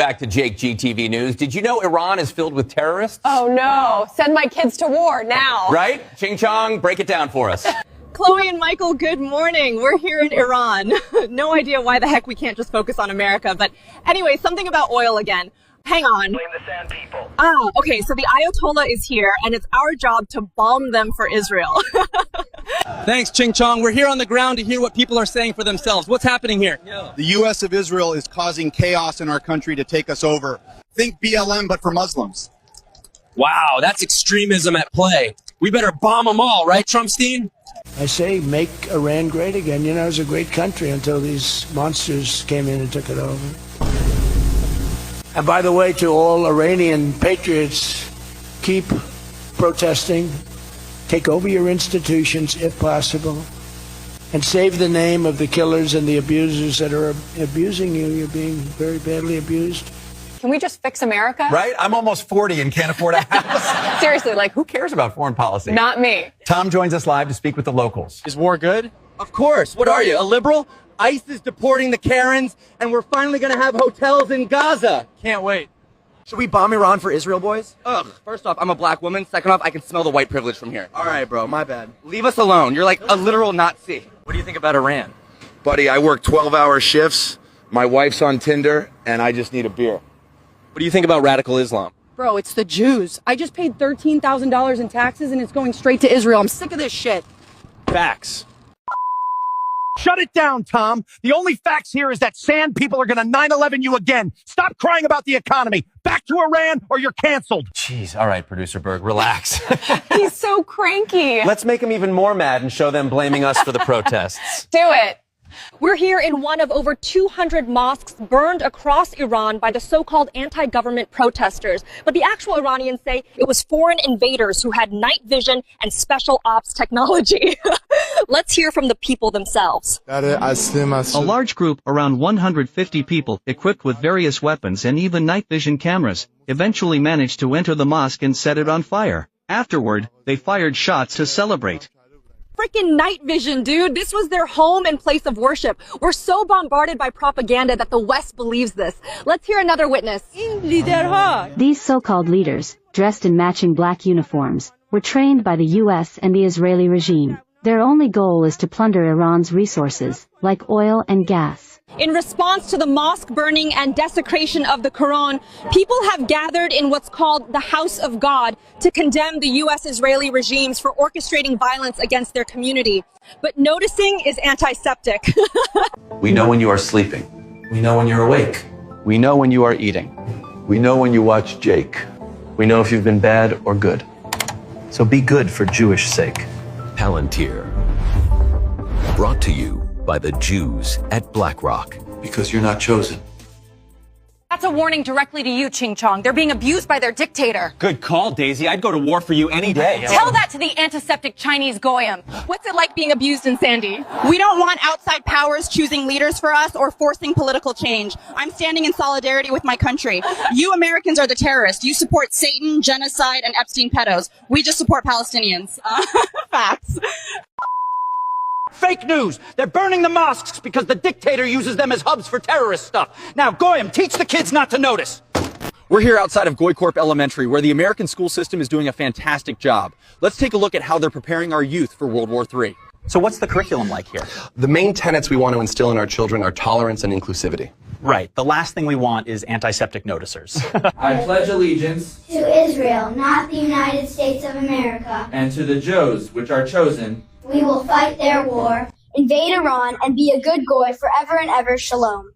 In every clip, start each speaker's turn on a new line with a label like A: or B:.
A: back to Jake GTV News. Did you know Iran is filled with terrorists?
B: Oh, no. Send my kids to war now.
A: Right? Ching Chong, break it down for us.
C: Chloe and Michael, good morning. We're here in Iran. No idea why the heck we can't just focus on America. But anyway, something about oil again. Hang on.
D: Blame the sand people.
C: Okay, so the Ayatollah is here, and it's our job to bomb them for Israel.
E: Thanks, Ching Chong. We're here on the ground to hear what people are saying for themselves. What's happening here?
F: The U.S. of Israel is causing chaos in our country to take us over. Think BLM, but for Muslims.
E: Wow, that's extremism at play. We better bomb them all, right, Trumpstein?
G: I say make Iran great again. You know, it was a great country until these monsters came in and took it over. And by the way, to all Iranian patriots, keep protesting, take over your institutions if possible, and save the name of the killers and the abusers that are abusing you. You're being very badly abused.
B: Can we just fix America?
A: Right? I'm almost 40 and can't afford a house.
B: Seriously, like,
A: Who cares about foreign policy?
B: not me.
A: Tom joins us live to speak with the locals.
E: Is war good? Of course. What are you, a liberal? ICE is deporting the Karens, and we're finally going to have hotels in Gaza. Can't wait.
H: Should we bomb Iran for Israel, boys?
E: Ugh, first off, I'm a black woman. Second off, I can smell the white privilege from here.
H: All right, bro, my bad.
E: Leave us alone. You're like a literal Nazi. What do you think about Iran?
I: Buddy, I work 12-hour shifts. My wife's on Tinder, and I just need a beer.
E: What do you think about radical Islam?
C: Bro, it's the Jews. I just paid $13,000 in taxes, and it's going straight to Israel. I'm sick of this shit.
E: Facts.
J: Shut it down, Tom. The only facts here is that sand people are going to 9/11 you again. Stop crying about the economy. Back to Iran or you're canceled.
A: Jeez, all right, Producer Berg, relax.
B: He's so cranky.
A: Let's make him even more mad and show them blaming us for the protests.
B: Do it.
C: We're here in one of over 200 mosques burned across Iran by the so-called anti-government protesters. But the actual Iranians say it was foreign invaders who had night vision and special ops technology. Let's hear from the people themselves.
K: A large group, around 150 people, equipped with various weapons and even night vision cameras, eventually managed to enter the mosque and set it on fire. Afterward, they fired shots to celebrate.
C: Freaking night vision, dude. This was their home and place of worship. We're so bombarded by propaganda that the West believes this. Let's hear another witness.
L: These so-called leaders, dressed in matching black uniforms, were trained by the U.S. and the Israeli regime. Their only goal is to plunder Iran's resources, like oil and gas.
C: In response to the mosque burning and desecration of the Quran, people have gathered in what's called the House of God to condemn the U.S.-Israeli regimes for orchestrating violence against their community. But noticing is antiseptic.
M: We know when you are sleeping. We know when you're awake. We know when you are eating. We know when you watch Jake. We know if you've been bad or good. So be good for Jewish sake.
N: Palantir. Brought to you by the Jews at BlackRock.
M: Because you're not chosen.
B: That's a warning directly to you, Ching Chong. They're being abused by their dictator.
E: Good call, Daisy. I'd go to war for you any day.
B: Tell that to the antiseptic Chinese goyim.
C: What's it like being abused in Sandy? We don't want outside powers choosing leaders for us or forcing political change. I'm standing in solidarity with my country. You Americans are the terrorists. You support Satan, genocide, and Epstein pedos. We just support Palestinians. Facts.
J: Fake news. They're burning the mosques because the dictator uses them as hubs for terrorist stuff. Now, Goyim, teach the kids not to notice.
E: We're here outside of Goycorp Elementary, where the American school system is doing a fantastic job. Let's take a look at how they're preparing our youth for World War III.
J: So what's the curriculum like here?
M: The main tenets we want to instill in our children are tolerance and inclusivity.
J: Right. The last thing we want is antiseptic noticers.
O: I pledge allegiance
P: to Israel, not the United States of America,
O: and to the Jews, which are chosen.
P: We will fight their war, invade Iran, and be a good goy forever and ever. Shalom.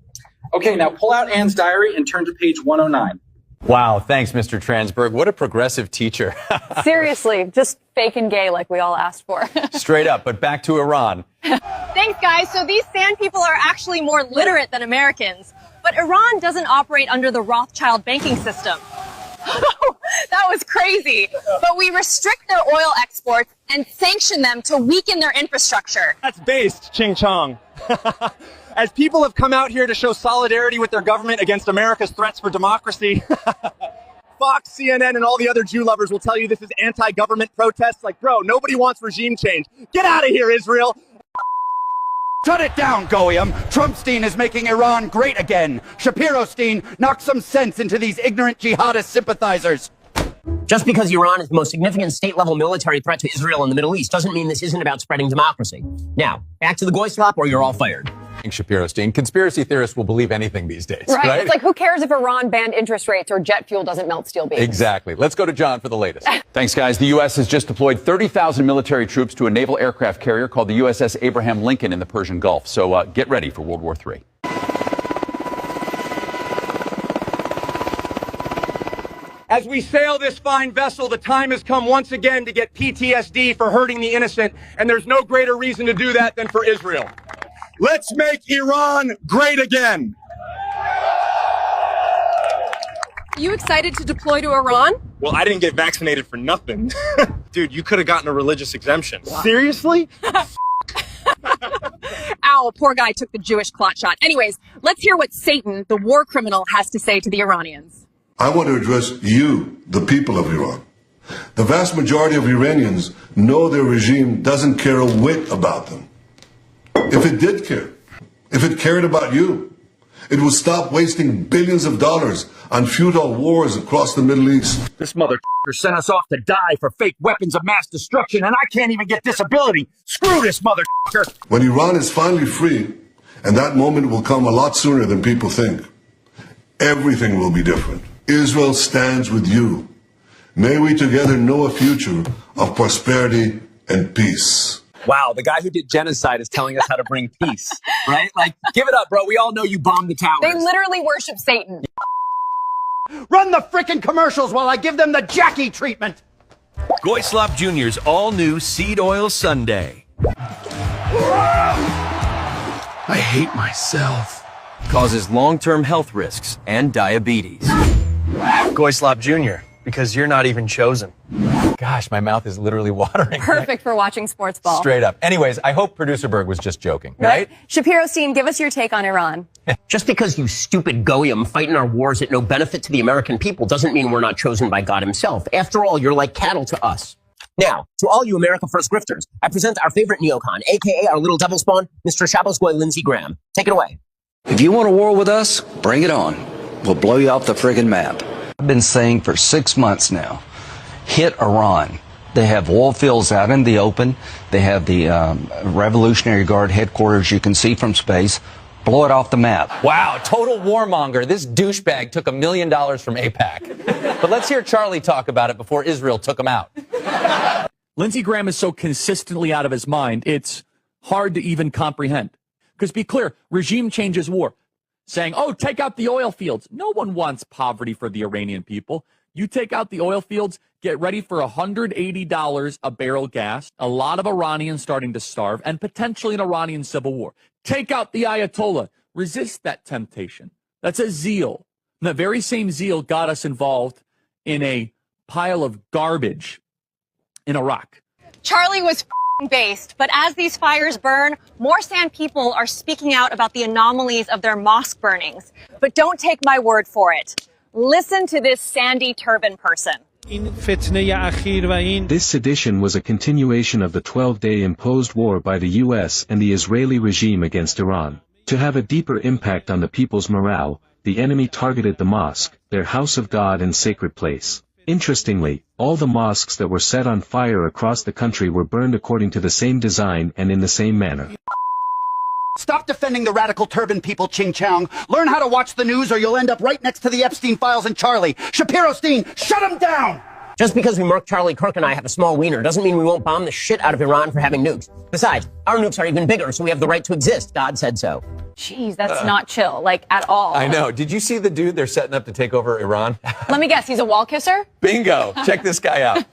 O: Okay, now pull out Anne's diary and turn to page 109.
A: Wow, thanks, Mr. Transberg. What a progressive teacher.
B: Seriously, just fake and gay like we all asked for.
A: Straight up, but back to Iran.
C: Thanks, guys. So these sand people are actually more literate than Americans. But Iran doesn't operate under the Rothschild banking system. That was crazy. But we restrict their oil exports and sanction them to weaken their infrastructure.
E: That's based, Ching Chong. As people have come out here to show solidarity with their government against America's threats for democracy, Fox, CNN, and all the other Jew lovers will tell you this is anti-government protests. Like, bro, nobody wants regime change. Get out of here, Israel.
D: Shut it down, Goyim. Trumpstein is making Iran great again. Shapiro-stein knocked some sense into these ignorant jihadist sympathizers.
Q: Just because Iran is the most significant state-level military threat to Israel in the Middle East doesn't mean this isn't about spreading democracy. Now, back to the goy slop or you're all fired.
A: Shapiro-stein. Conspiracy theorists will believe anything these days.
R: Right. It's like, who cares if Iran banned interest rates or jet fuel doesn't melt steel beams?
A: Exactly. Let's go to John for the latest.
S: Thanks, guys. The U.S. has just deployed 30,000 military troops to a naval aircraft carrier called the USS Abraham Lincoln in the Persian Gulf. So get ready for World War III.
E: As we sail this fine vessel, the time has come once again to get PTSD for hurting the innocent, and there's no greater reason to do that than for Israel. Let's make Iran great again.
R: Are you excited to deploy to Iran?
E: Well, I didn't get vaccinated for nothing. Dude, you could have gotten a religious exemption. Wow. Seriously?
R: Ow, poor guy took the Jewish clot shot. Anyways, let's hear what Satan, the war criminal, has to say to the Iranians.
T: I want to address you, the people of Iran. The vast majority of Iranians know their regime doesn't care a whit about them. If it did care, if it cared about you, it would stop wasting billions of dollars on futile wars across the Middle East.
J: This motherfucker sent us off to die for fake weapons of mass destruction, and I can't even get disability. Screw this motherfucker.
T: When Iran is finally free, and that moment will come a lot sooner than people think, everything will be different. Israel stands with you. May we together know a future of prosperity and peace.
Q: Wow, the guy who did genocide is telling us how to bring peace, right? Like, give it up, bro. We all know you bombed the towers.
R: They literally worship Satan.
D: Run the frickin' commercials while I give them the Jackie treatment.
U: Goy Slop Jr.'s all-new Seed Oil Sundae.
V: I hate myself.
U: Causes long-term health risks and diabetes.
H: Goy Slop Jr., because you're not even chosen.
A: Gosh, my mouth is literally watering.
R: Perfect for watching sports ball.
A: Straight up. Anyways, I hope Producer Berg was just joking, right?
R: Shapiro-stein, give us your take on Iran.
Q: Just because you stupid goyim fight in our wars at no benefit to the American people doesn't mean we're not chosen by God himself. After all, you're like cattle to us. Now, to all you America First grifters, I present our favorite neocon, a.k.a. our little devil spawn, Mr. Shabbos Goy Lindsey Graham. Take it away.
W: If you want a war with us, bring it on. We'll blow you off the friggin' map.
M: I've been saying for 6 months now, hit Iran. They have oil fields out in the open. They have the Revolutionary Guard headquarters you can see from space. Blow it off the map.
A: Wow, total warmonger. This douchebag took $1 million from AIPAC. But let's hear Charlie talk about it before Israel took him out.
X: Lindsey Graham is so consistently out of his mind, it's hard to even comprehend. Because be clear, regime change is war. Saying, oh, take out the oil fields. No one wants poverty for the Iranian people. You take out the oil fields, get ready for $180 a barrel gas, a lot of Iranians starting to starve, and potentially an Iranian civil war. Take out the Ayatollah. Resist that temptation. That's a zeal. And that very same zeal got us involved in a pile of garbage in Iraq.
C: Charlie was based, but as these fires burn, more sand people are speaking out about the anomalies of their mosque burnings. But don't take my word for it. Listen to this sandy turban person.
Y: This sedition was a continuation of the 12-day imposed war by the U.S. and the Israeli regime against Iran. To have a deeper impact on the people's morale, the enemy targeted the mosque, their house of God and sacred place. Interestingly, all the mosques that were set on fire across the country were burned according to the same design and in the same manner.
D: Stop defending the radical turban people, Ching Chong. Learn how to watch the news or you'll end up right next to the Epstein files and Charlie. Shapiro-stein, shut him down!
Q: Just because we mark Charlie Kirk and I have a small wiener doesn't mean we won't bomb the shit out of Iran for having nukes. Besides, our nukes are even bigger, so we have the right to exist. God said so.
R: Jeez, that's not chill, like, at all.
A: I know. Did you see the dude they're setting up to take over Iran?
R: Let me guess, he's a wall kisser?
A: Bingo. Check this guy out.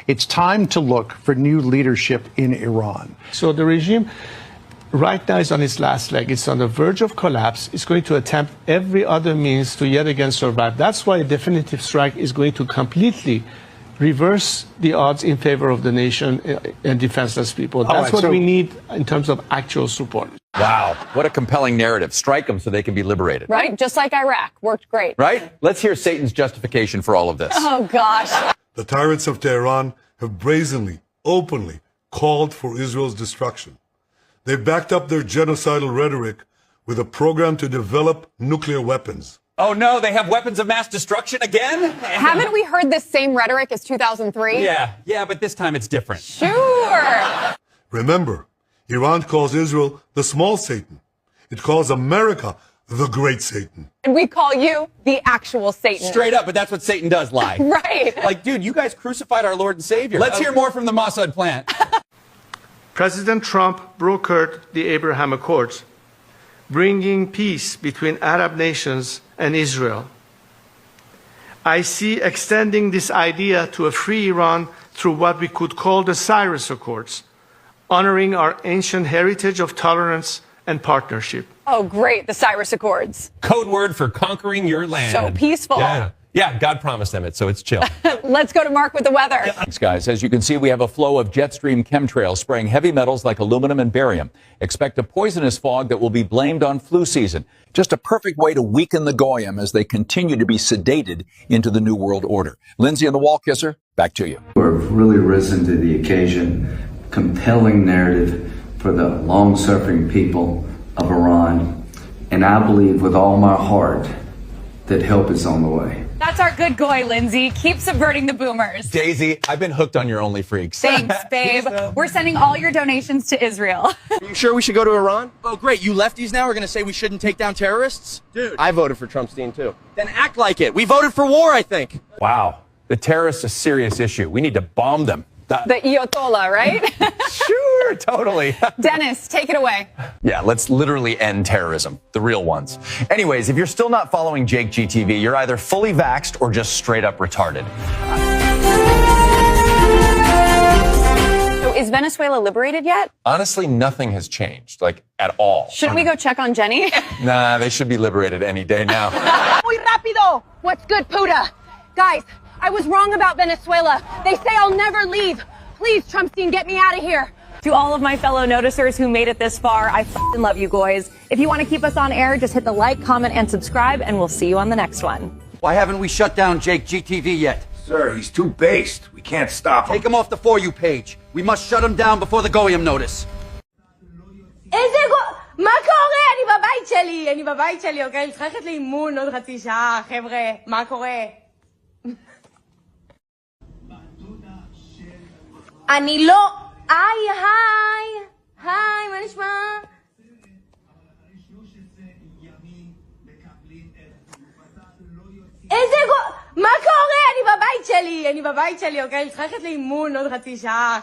Z: It's time to look for new leadership in Iran. So the regime right now is on its last leg. It's on the verge of collapse. It's going to attempt every other means to yet again survive. That's why a definitive strike is going to completely reverse the odds in favor of the nation and defenseless people. That's what we need in terms of actual support.
A: Wow. What a compelling narrative. Strike them so they can be liberated.
R: Right? Just like Iraq. Worked great.
A: Right? Let's hear Satan's justification for all of this.
R: Oh, gosh.
T: The tyrants of Tehran have brazenly, openly called for Israel's destruction. They backed up their genocidal rhetoric with a program to develop nuclear weapons.
A: Oh no, they have weapons of mass destruction again?
R: Haven't we heard this same rhetoric as 2003?
A: Yeah, but this time it's different.
R: Sure.
T: Remember, Iran calls Israel the small Satan. It calls America the great Satan.
R: And we call you the actual Satan.
A: Straight up, but that's what Satan does, lie.
R: Right.
A: Like, dude, you guys crucified our Lord and Savior. Let's hear more from the Mossad plant.
Z: President Trump brokered the Abraham Accords, bringing peace between Arab nations and Israel. I see extending this idea to a free Iran through what we could call the Cyrus Accords, honoring our ancient heritage of tolerance and partnership.
R: Oh, great, the Cyrus Accords.
F: Code word for conquering your land.
R: So peaceful.
F: Yeah, God promised them it, so it's chill.
R: Let's go to Mark with the weather.
S: Thanks, guys. As you can see, we have a flow of jet stream chemtrails spraying heavy metals like aluminum and barium. Expect a poisonous fog that will be blamed on flu season.
G: Just a perfect way to weaken the Goyim as they continue to be sedated into the New World Order. Lindsey and the Wall Kisser, back to you.
W: We've really risen to the occasion. Compelling narrative for the long-suffering people of Iran. And I believe with all my heart that help is on the way.
B: That's our good goy, Lindsey. Keep subverting the boomers.
A: Daisy, I've been hooked on your Only Freaks.
B: Thanks, babe. We're sending all your donations to Israel.
Q: Are you sure we should go to Iran? Oh, great. You lefties now are going to say we shouldn't take down terrorists?
A: Dude.
Q: I voted for Trump's team, too. Then act like it. We voted for war, I think.
A: Wow. The terrorists are a serious issue. We need to bomb them.
R: The Iotola, right?
A: Sure, totally.
R: Dennis, take it away.
A: Yeah, let's literally end terrorism. The real ones. Anyways, if you're still not following Jake GTV, you're either fully vaxxed or just straight up retarded.
R: So is Venezuela liberated yet?
F: Honestly, nothing has changed, like, at all.
R: Shouldn't we go check on Jenny?
A: Nah, they should be liberated any day now.
C: Muy rápido! What's good, Puda? Guys, I was wrong about Venezuela. They say I'll never leave. Please, Trumpstein, get me out of here.
B: To all of my fellow noticers who made it this far, I f***ing love you boys. If you want to keep us on air, just hit the like, comment, and subscribe, and we'll see you on the next one.
D: Why haven't we shut down Jake GTV yet?
V: Sir, he's too based. We can't stop him.
D: Take him off the For You page. We must shut him down before the Goyim notice.
I: מה קורה? אני בבית שלי, אוקיי? אני צריכה ללכת לאימון עוד חצי שעה, חבר'ה, מה קורה? אני לא... היי, מה נשמע? מה קורה? אני בבית שלי, אוקיי? אני צריכה ללכת לאימון עוד חצי שעה.